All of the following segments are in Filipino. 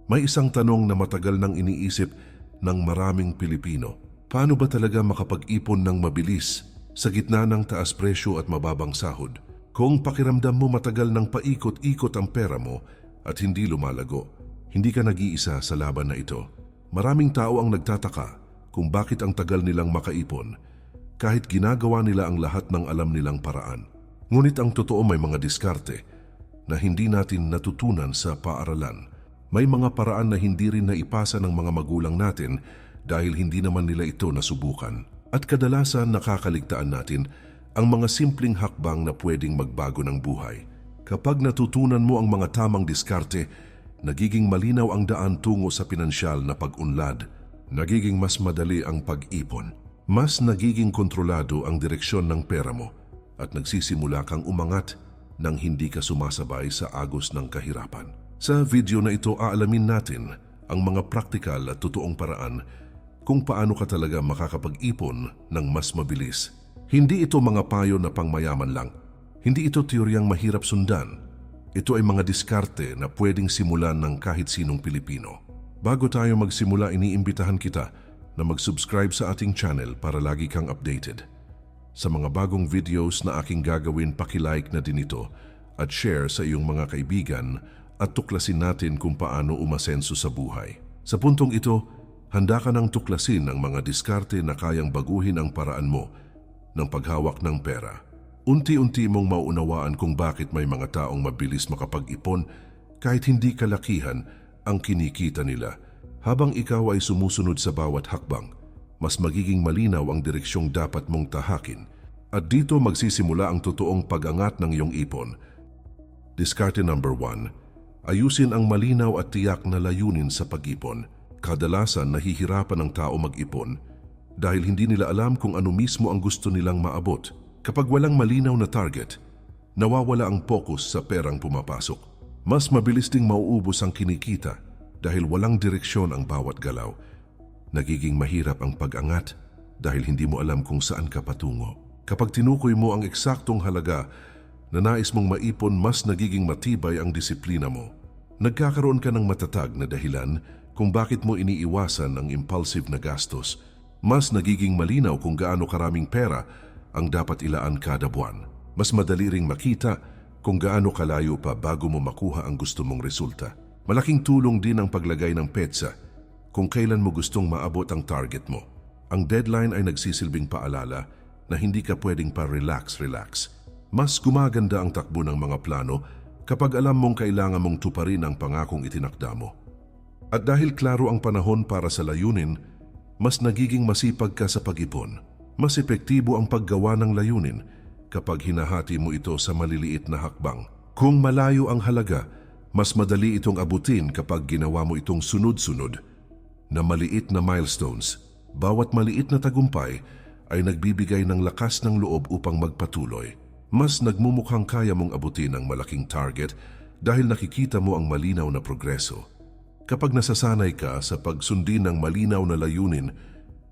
May isang tanong na matagal nang iniisip ng maraming Pilipino. Paano ba talaga makapag-ipon ng mabilis sa gitna ng taas presyo at mababang sahod? Kung pakiramdam mo matagal nang paikot-ikot ang pera mo at hindi lumalago, hindi ka nag-iisa sa laban na ito. Maraming tao ang nagtataka kung bakit ang tagal nilang makaipon kahit ginagawa nila ang lahat ng alam nilang paraan. Ngunit ang totoo, may mga diskarte na hindi natin natutunan sa paaralan. May mga paraan na hindi rin naipasa ng mga magulang natin dahil hindi naman nila ito nasubukan. At kadalasan nakakaligtaan natin ang mga simpleng hakbang na pwedeng magbago ng buhay. Kapag natutunan mo ang mga tamang diskarte, nagiging malinaw ang daan tungo sa pinansyal na pag-unlad. Nagiging mas madali ang pag-ipon. Mas nagiging kontrolado ang direksyon ng pera mo at nagsisimula kang umangat nang hindi ka sumasabay sa agos ng kahirapan. Sa video na ito, aalamin natin ang mga praktikal at totoong paraan kung paano ka talaga makakapag-ipon ng mas mabilis. Hindi ito mga payo na pangmayaman lang. Hindi ito teoryang mahirap sundan. Ito ay mga diskarte na pwedeng simulan ng kahit sinong Pilipino. Bago tayo magsimula, iniimbitahan kita na mag-subscribe sa ating channel para lagi kang updated. Sa mga bagong videos na aking gagawin, paki-like na din ito at share sa iyong mga kaibigan at tuklasin natin kung paano umasenso sa buhay. Sa puntong ito, handa ka nang tuklasin ang mga diskarte na kayang baguhin ang paraan mo ng paghawak ng pera. Unti-unti mong mauunawaan kung bakit may mga taong mabilis makapag-ipon kahit hindi kalakihan ang kinikita nila. Habang ikaw ay sumusunod sa bawat hakbang, mas magiging malinaw ang direksyong dapat mong tahakin. At dito magsisimula ang totoong pag-angat ng iyong ipon. Diskarte number 1. Ayusin ang malinaw at tiyak na layunin sa pag-ipon. Kadalasan nahihirapan ang tao mag-ipon dahil hindi nila alam kung ano mismo ang gusto nilang maabot. Kapag walang malinaw na target, nawawala ang focus sa perang pumapasok. Mas mabilis ding mauubos ang kinikita dahil walang direksyon ang bawat galaw. Nagiging mahirap ang pag-angat dahil hindi mo alam kung saan ka patungo. Kapag tinukoy mo ang eksaktong halaga na nais mong maipon, mas nagiging matibay ang disiplina mo. Nagkakaroon ka ng matatag na dahilan kung bakit mo iniiwasan ang impulsive na gastos. Mas nagiging malinaw kung gaano karaming pera ang dapat ilaan kada buwan. Mas madali ring makita kung gaano kalayo pa bago mo makuha ang gusto mong resulta. Malaking tulong din ang paglagay ng petsa kung kailan mo gustong maabot ang target mo. Ang deadline ay nagsisilbing paalala na hindi ka pwedeng pa-relax. Mas gumaganda ang takbo ng mga plano kapag alam mong kailangan mong tuparin ang pangakong itinakda mo. At dahil klaro ang panahon para sa layunin, mas nagiging masipag ka sa pag-ipon. Mas epektibo ang paggawa ng layunin kapag hinahati mo ito sa maliliit na hakbang. Kung malayo ang halaga, mas madali itong abutin kapag ginawa mo itong sunod-sunod na maliit na milestones. Bawat maliit na tagumpay ay nagbibigay ng lakas ng loob upang magpatuloy. Mas nagmumukhang kaya mong abutin ang malaking target dahil nakikita mo ang malinaw na progreso. Kapag nasasanay ka sa pagsundin ng malinaw na layunin,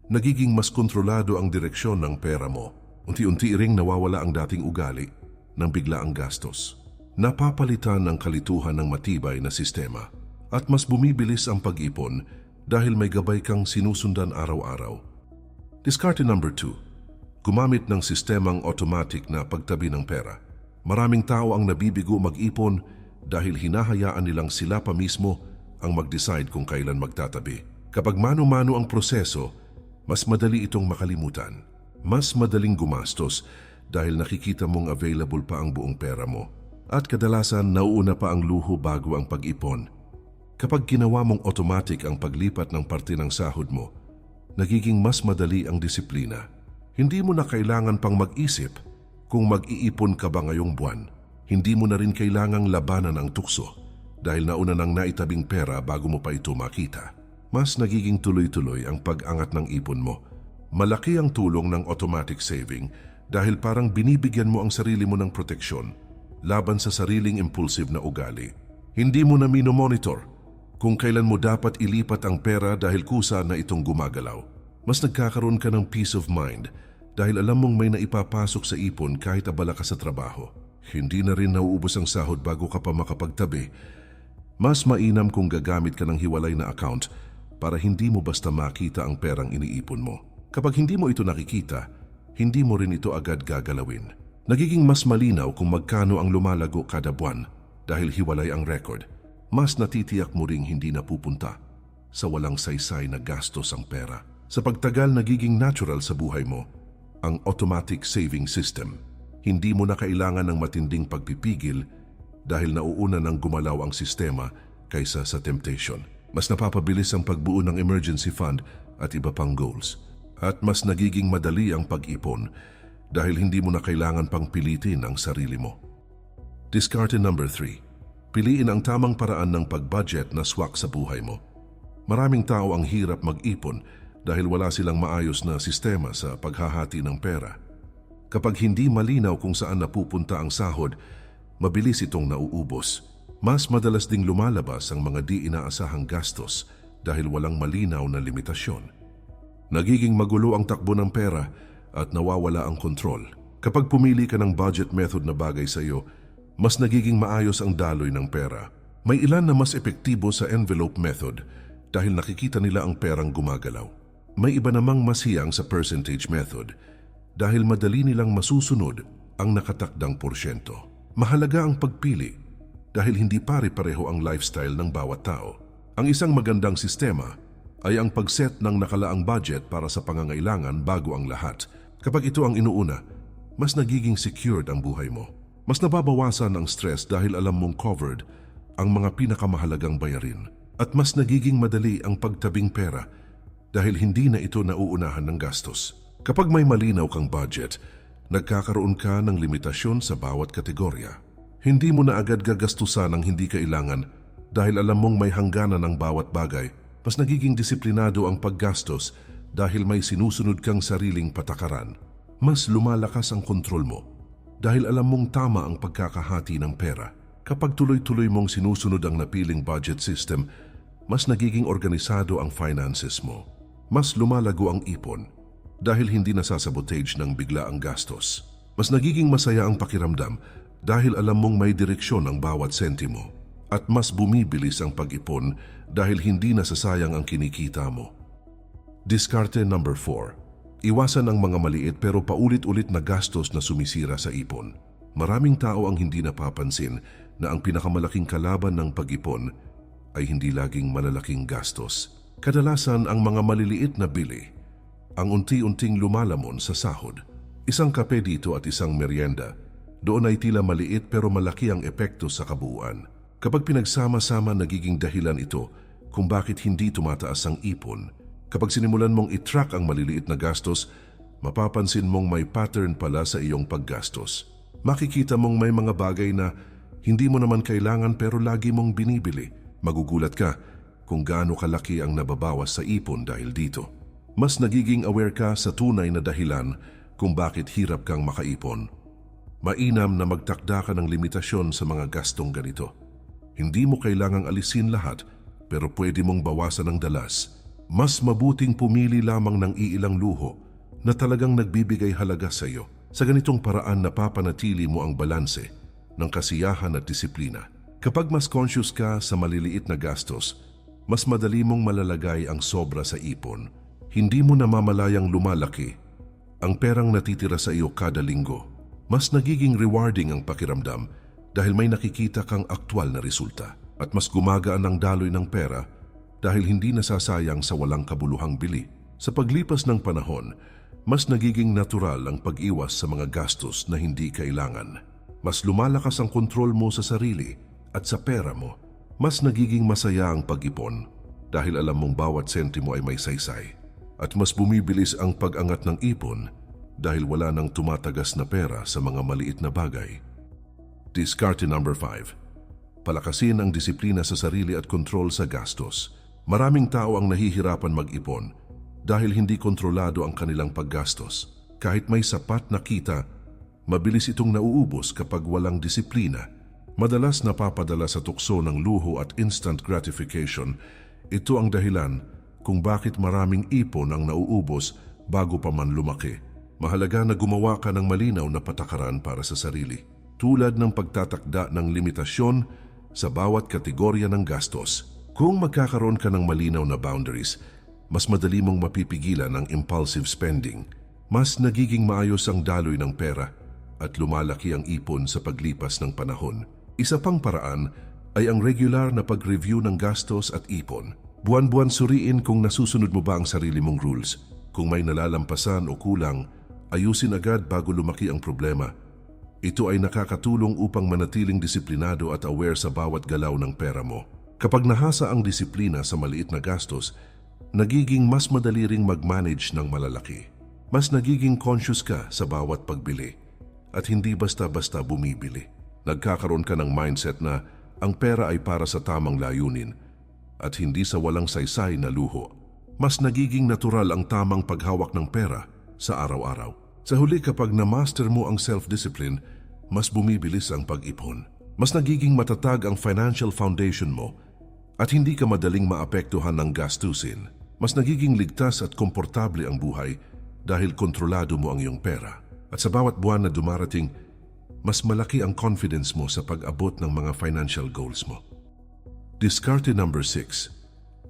nagiging mas kontrolado ang direksyon ng pera mo. Unti-unti ring nawawala ang dating ugali ng biglaang gastos. Napapalitan ng kalituhan ng matibay na sistema at mas bumibilis ang pag-ipon dahil may gabay kang sinusundan araw-araw. Diskarte number 2. Gumamit ng sistemang automatic na pagtabi ng pera. Maraming tao ang nabibigo mag-ipon dahil hinahayaan nilang sila pa mismo ang mag-decide kung kailan magtatabi. Kapag mano-mano ang proseso, mas madali itong makalimutan. Mas madaling gumastos dahil nakikita mong available pa ang buong pera mo. At kadalasan nauuna pa ang luho bago ang pag-ipon. Kapag ginawa mong automatic ang paglipat ng parte ng sahod mo, nagiging mas madali ang disiplina. Hindi mo na kailangan pang mag-isip kung mag-iipon ka ba ngayong buwan. Hindi mo na rin kailangang labanan ang tukso dahil nauna nang naitabing pera bago mo pa ito makita. Mas nagiging tuloy-tuloy ang pag-angat ng ipon mo. Malaki ang tulong ng automatic saving dahil parang binibigyan mo ang sarili mo ng proteksyon laban sa sariling impulsive na ugali. Hindi mo na minomonitor kung kailan mo dapat ilipat ang pera dahil kusa na itong gumagalaw. Mas nagkakaroon ka ng peace of mind dahil alam mong may naipapasok sa ipon kahit abala ka sa trabaho. Hindi na rin nauubos ang sahod bago ka pa makapagtabi Mas mainam kung gagamit ka ng hiwalay na account para hindi mo basta makita ang perang iniipon mo. Kapag hindi mo ito nakikita, hindi mo rin ito agad gagalawin. Nagiging mas malinaw kung magkano ang lumalago kada buwan dahil hiwalay ang record. Mas natitiyak mo ring hindi napupunta sa walang saysay na gastos ang pera. Sa pagtagal nagiging natural sa buhay mo ang automatic saving system. Hindi mo na kailangan ng matinding pagpipigil dahil nauuna ng gumalaw ang sistema kaysa sa temptation. Mas napapabilis ang pagbuo ng emergency fund at iba pang goals. At mas nagiging madali ang pag-ipon dahil hindi mo na kailangan pang pilitin ang sarili mo. Diskarte number 3. Piliin ang tamang paraan ng pag-budget na swak sa buhay mo. Maraming tao ang hirap mag-ipon dahil wala silang maayos na sistema sa paghahati ng pera. Kapag hindi malinaw kung saan napupunta ang sahod, mabilis itong nauubos. Mas madalas ding lumalabas ang mga di inaasahang gastos dahil walang malinaw na limitasyon. Nagiging magulo ang takbo ng pera at nawawala ang kontrol. Kapag pumili ka ng budget method na bagay sa iyo, mas nagiging maayos ang daloy ng pera. May ilan na mas epektibo sa envelope method dahil nakikita nila ang perang gumagalaw. May iba namang mas hiyang sa percentage method dahil madali nilang masusunod ang nakatakdang porsyento. Mahalaga ang pagpili dahil hindi pare-pareho ang lifestyle ng bawat tao. Ang isang magandang sistema ay ang pag-set ng nakalaang budget para sa pangangailangan bago ang lahat. Kapag ito ang inuuna, mas nagiging secured ang buhay mo. Mas nababawasan ang stress dahil alam mong covered ang mga pinakamahalagang bayarin. At mas nagiging madali ang pagtabing pera dahil hindi na ito nauunahan ng gastos. Kapag may malinaw kang budget, nagkakaroon ka ng limitasyon sa bawat kategorya. Hindi mo na agad gagastusan ang hindi kailangan dahil alam mong may hangganan ang bawat bagay. Mas nagiging disiplinado ang paggastos dahil may sinusunod kang sariling patakaran. Mas lumalakas ang kontrol mo dahil alam mong tama ang pagkakahati ng pera. Kapag tuloy-tuloy mong sinusunod ang napiling budget system, mas nagiging organisado ang finances mo. Mas lumalago ang ipon dahil hindi nasasabotage ng bigla ang gastos. Mas nagiging masaya ang pakiramdam dahil alam mong may direksyon ang bawat sentimo. At mas bumibilis ang pag-ipon dahil hindi nasasayang ang kinikita mo. Diskarte number 4. Iwasan ang mga maliit pero paulit-ulit na gastos na sumisira sa ipon. Maraming tao ang hindi napapansin na ang pinakamalaking kalaban ng pag-ipon ay hindi laging malalaking gastos. Kadalasan ang mga maliliit na bili ang unti-unting lumalamon sa sahod. Isang kape dito at isang merienda, doon ay tila maliit pero malaki ang epekto sa kabuuan. Kapag pinagsama-sama, nagiging dahilan ito kung bakit hindi tumataas ang ipon. Kapag sinimulan mong i-track ang maliliit na gastos, mapapansin mong may pattern pala sa iyong paggastos. Makikita mong may mga bagay na hindi mo naman kailangan pero lagi mong binibili. Magugulat ka kung gaano kalaki ang nababawas sa ipon dahil dito. Mas nagiging aware ka sa tunay na dahilan kung bakit hirap kang makaipon. Mainam na magtakda ka ng limitasyon sa mga gastong ganito. Hindi mo kailangang alisin lahat pero pwede mong bawasan ang dalas. Mas mabuting pumili lamang ng iilang luho na talagang nagbibigay halaga sa iyo. Sa ganitong paraan napapanatili mo ang balanse ng kasiyahan at disiplina. Kapag mas conscious ka sa maliliit na gastos, mas madali mong malalagay ang sobra sa ipon. Hindi mo namamalayang lumalaki ang perang natitira sa iyo kada linggo. Mas nagiging rewarding ang pakiramdam dahil may nakikita kang aktwal na resulta at mas gumagaan ang daloy ng pera dahil hindi nasasayang sa walang kabuluhang bili. Sa paglipas ng panahon, mas nagiging natural ang pag-iwas sa mga gastos na hindi kailangan. Mas lumalakas ang kontrol mo sa sarili at sa pera mo. Mas nagiging masaya ang pag-ipon dahil alam mong bawat sentimo ay may saysay. At mas bumibilis ang pag-angat ng ipon dahil wala nang tumatagas na pera sa mga maliit na bagay. Diskarte number 5. Palakasin ang disiplina sa sarili at kontrol sa gastos. Maraming tao ang nahihirapan mag-ipon dahil hindi kontrolado ang kanilang paggastos. Kahit may sapat na kita, mabilis itong nauubos kapag walang disiplina. Madalas napapadala sa tukso ng luho at instant gratification. Ito ang dahilan kung bakit maraming ipon ang nauubos bago pa man lumaki. Mahalaga na gumawa ka ng malinaw na patakaran para sa sarili. Tulad ng pagtatakda ng limitasyon sa bawat kategorya ng gastos. Kung magkakaroon ka ng malinaw na boundaries, mas madali mong mapipigilan ang impulsive spending. Mas nagiging maayos ang daloy ng pera at lumalaki ang ipon sa paglipas ng panahon. Isa pang paraan ay ang regular na pag-review ng gastos at ipon. Buwan-buwan suriin kung nasusunod mo ba ang sarili mong rules. Kung may nalalampasan o kulang, ayusin agad bago lumaki ang problema. Ito ay nakakatulong upang manatiling disiplinado at aware sa bawat galaw ng pera mo. Kapag nahasa ang disiplina sa maliit na gastos, nagiging mas madali ring mag-manage ng malalaki. Mas nagiging conscious ka sa bawat pagbili at hindi basta-basta bumibili. Nagkakaroon ka ng mindset na ang pera ay para sa tamang layunin at hindi sa walang saysay na luho. Mas nagiging natural ang tamang paghawak ng pera sa araw-araw. Sa huli, kapag na-master mo ang self-discipline, mas bumibilis ang pag-ipon. Mas nagiging matatag ang financial foundation mo at hindi ka madaling maapektuhan ng gastusin. Mas nagiging ligtas at komportable ang buhay dahil kontrolado mo ang iyong pera. At sa bawat buwan na dumarating, mas malaki ang confidence mo sa pag-abot ng mga financial goals mo. Diskarte number 6.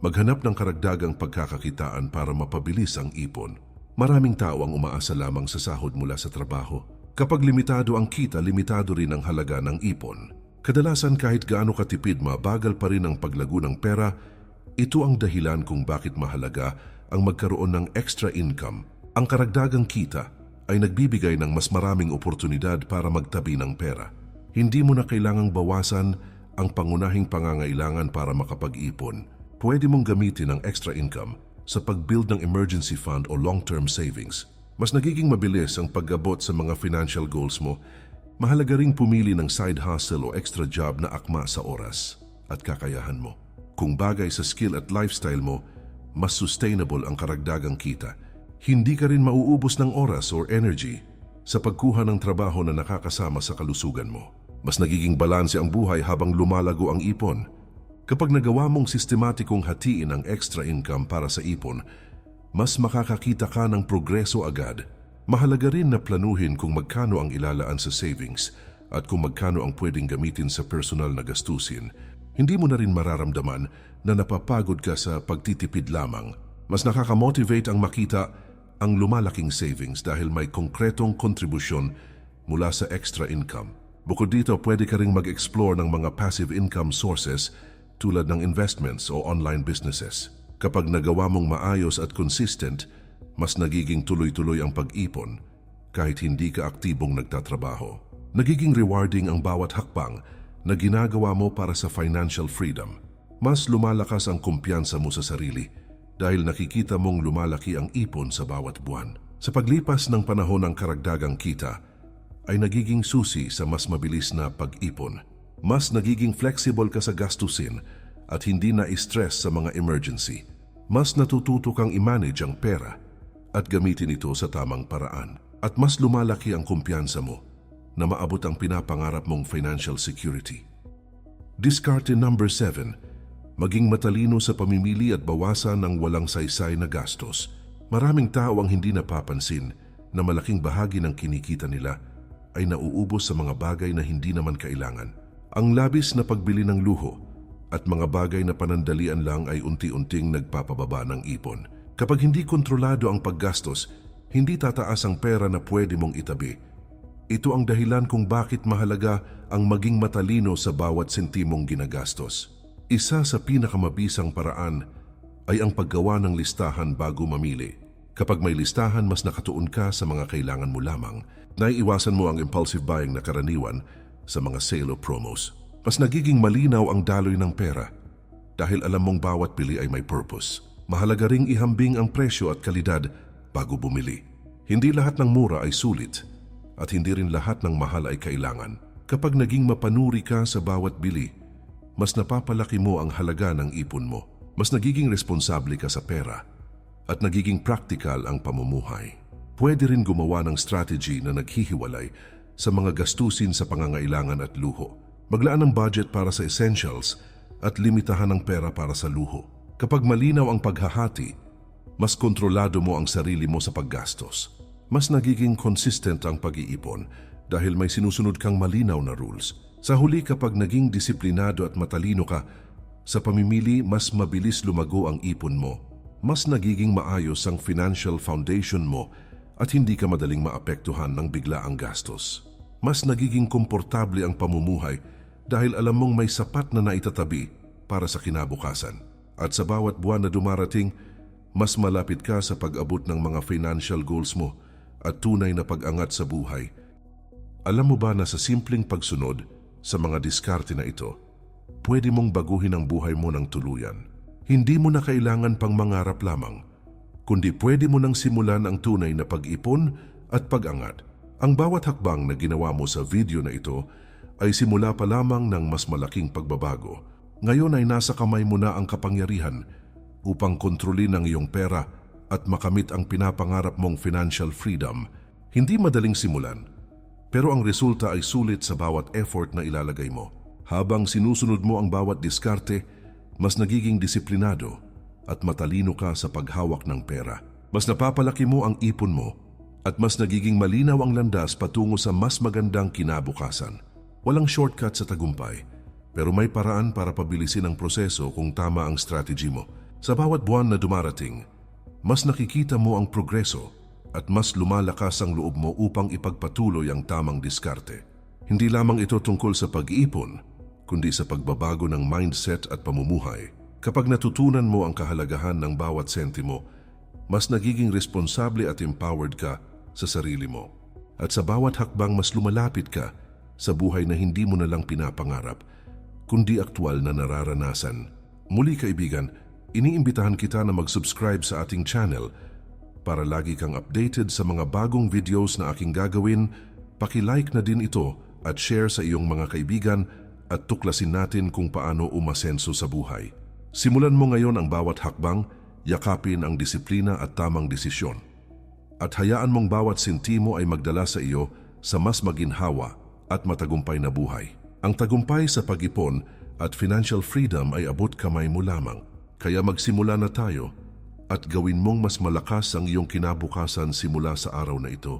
Maghanap ng karagdagang pagkakakitaan para mapabilis ang ipon. Maraming tao ang umaasa lamang sa sahod mula sa trabaho. Kapag limitado ang kita, limitado rin ang halaga ng ipon. Kadalasan kahit gaano katipid, mabagal pa rin ang paglago ng pera. Ito ang dahilan kung bakit mahalaga ang magkaroon ng extra income. Ang karagdagang kita ay nagbibigay ng mas maraming oportunidad para magtabi ng pera. Hindi mo na kailangang bawasan ang pangunahing pangangailangan para makapag-ipon. Pwede mong gamitin ang extra income sa pag-build ng emergency fund o long-term savings. Mas nagiging mabilis ang pag-abot sa mga financial goals mo. Mahalaga ring pumili ng side hustle o extra job na akma sa oras at kakayahan mo. Kung bagay sa skill at lifestyle mo, mas sustainable ang karagdagang kita. Hindi ka rin mauubos ng oras or energy sa pagkuha ng trabaho na nakakasama sa kalusugan mo. Mas nagiging balanse ang buhay habang lumalago ang ipon. Kapag nagawa mong sistematikong hatiin ang extra income para sa ipon, mas makakakita ka ng progreso agad. Mahalaga rin na planuhin kung magkano ang ilalaan sa savings at kung magkano ang pwedeng gamitin sa personal na gastusin. Hindi mo na rin mararamdaman na napapagod ka sa pagtitipid lamang. Mas nakakamotivate ang makita ang lumalaking savings dahil may konkretong kontribusyon mula sa extra income. Bukod dito, pwede ka ring mag-explore ng mga passive income sources tulad ng investments o online businesses. Kapag nagawa mong maayos at consistent, mas nagiging tuloy-tuloy ang pag-ipon kahit hindi ka aktibong nagtatrabaho. Nagiging rewarding ang bawat hakbang na ginagawa mo para sa financial freedom. Mas lumalakas ang kumpiyansa mo sa sarili dahil nakikita mong lumalaki ang ipon sa bawat buwan. Sa paglipas ng panahon, ang karagdagang kita ay nagiging susi sa mas mabilis na pag-ipon. Mas nagiging flexible ka sa gastusin at hindi na stress sa mga emergency. Mas natututo kang i-manage ang pera at gamitin ito sa tamang paraan. At mas lumalaki ang kumpiyansa mo na maabot ang pinapangarap mong financial security. Diskarte number 7. Maging matalino sa pamimili at bawasan ng walang saysay na gastos. Maraming tao ang hindi napapansin na malaking bahagi ng kinikita nila ay nauubos sa mga bagay na hindi naman kailangan. Ang labis na pagbili ng luho at mga bagay na panandalian lang ay unti-unting nagpapababa ng ipon. Kapag hindi kontrolado ang paggastos, hindi tataas ang pera na pwede mong itabi. Ito ang dahilan kung bakit mahalaga ang maging matalino sa bawat sentimong ginagastos. Isa sa pinakamabisang paraan ay ang paggawa ng listahan bago mamili. Kapag may listahan, mas nakatuon ka sa mga kailangan mo lamang. Naiiwasan mo ang impulsive buying na karaniwan sa mga sale o promos. Mas nagiging malinaw ang daloy ng pera dahil alam mong bawat bili ay may purpose. Mahalaga ring ihambing ang presyo at kalidad bago bumili. Hindi lahat ng mura ay sulit at hindi rin lahat ng mahal ay kailangan. Kapag naging mapanuri ka sa bawat bili, mas napapalaki mo ang halaga ng ipon mo. Mas nagiging responsable ka sa pera at nagiging practical ang pamumuhay. Pwede rin gumawa ng strategy na naghihiwalay sa mga gastusin sa pangangailangan at luho. Maglaan ng budget para sa essentials at limitahan ng pera para sa luho. Kapag malinaw ang paghahati, mas kontrolado mo ang sarili mo sa paggastos. Mas nagiging consistent ang pag-iipon dahil may sinusunod kang malinaw na rules. Sa huli, kapag naging disiplinado at matalino ka sa pamimili, mas mabilis lumago ang ipon mo. Mas nagiging maayos ang financial foundation mo at hindi ka madaling maapektuhan ng biglaang gastos. Mas nagiging komportable ang pamumuhay dahil alam mong may sapat na naitatabi para sa kinabukasan. At sa bawat buwan na dumarating, mas malapit ka sa pag-abot ng mga financial goals mo at tunay na pag-angat sa buhay. Alam mo ba na sa simpleng pagsunod sa mga diskarte na ito, pwede mong baguhin ang buhay mo ng tuluyan. Hindi mo na kailangan pang mangarap lamang, kundi pwede mo nang simulan ang tunay na pag-ipon at pag-angat. Ang bawat hakbang na ginawa mo sa video na ito ay simula pa lamang ng mas malaking pagbabago. Ngayon ay nasa kamay mo na ang kapangyarihan upang kontrolin ang iyong pera at makamit ang pinapangarap mong financial freedom. Hindi madaling simulan, pero ang resulta ay sulit sa bawat effort na ilalagay mo. Habang sinusunod mo ang bawat diskarte, mas nagiging disiplinado at matalino ka sa paghawak ng pera. Mas napapalaki mo ang ipon mo at mas nagiging malinaw ang landas patungo sa mas magandang kinabukasan. Walang shortcut sa tagumpay, pero may paraan para pabilisin ang proseso kung tama ang strategy mo. Sa bawat buwan na dumarating, mas nakikita mo ang progreso at mas lumalakas ang loob mo upang ipagpatuloy ang tamang diskarte. Hindi lamang ito tungkol sa pag-iipon, kundi sa pagbabago ng mindset at pamumuhay. Kapag natutunan mo ang kahalagahan ng bawat sentimo, mas nagiging responsable at empowered ka sa sarili mo. At sa bawat hakbang, mas lumalapit ka sa buhay na hindi mo na lang pinapangarap, kundi aktwal na nararanasan. Muli kaibigan, iniimbitahan kita na mag-subscribe sa ating channel para lagi kang updated sa mga bagong videos na aking gagawin. Paki-like na din ito at share sa iyong mga kaibigan at tuklasin natin kung paano umasenso sa buhay. Simulan mo ngayon ang bawat hakbang, yakapin ang disiplina at tamang desisyon. At hayaan mong bawat sentimo ay magdala sa iyo sa mas maginhawa at matagumpay na buhay. Ang tagumpay sa pag-ipon at financial freedom ay abot kamay mo lamang. Kaya magsimula na tayo at gawin mong mas malakas ang iyong kinabukasan simula sa araw na ito.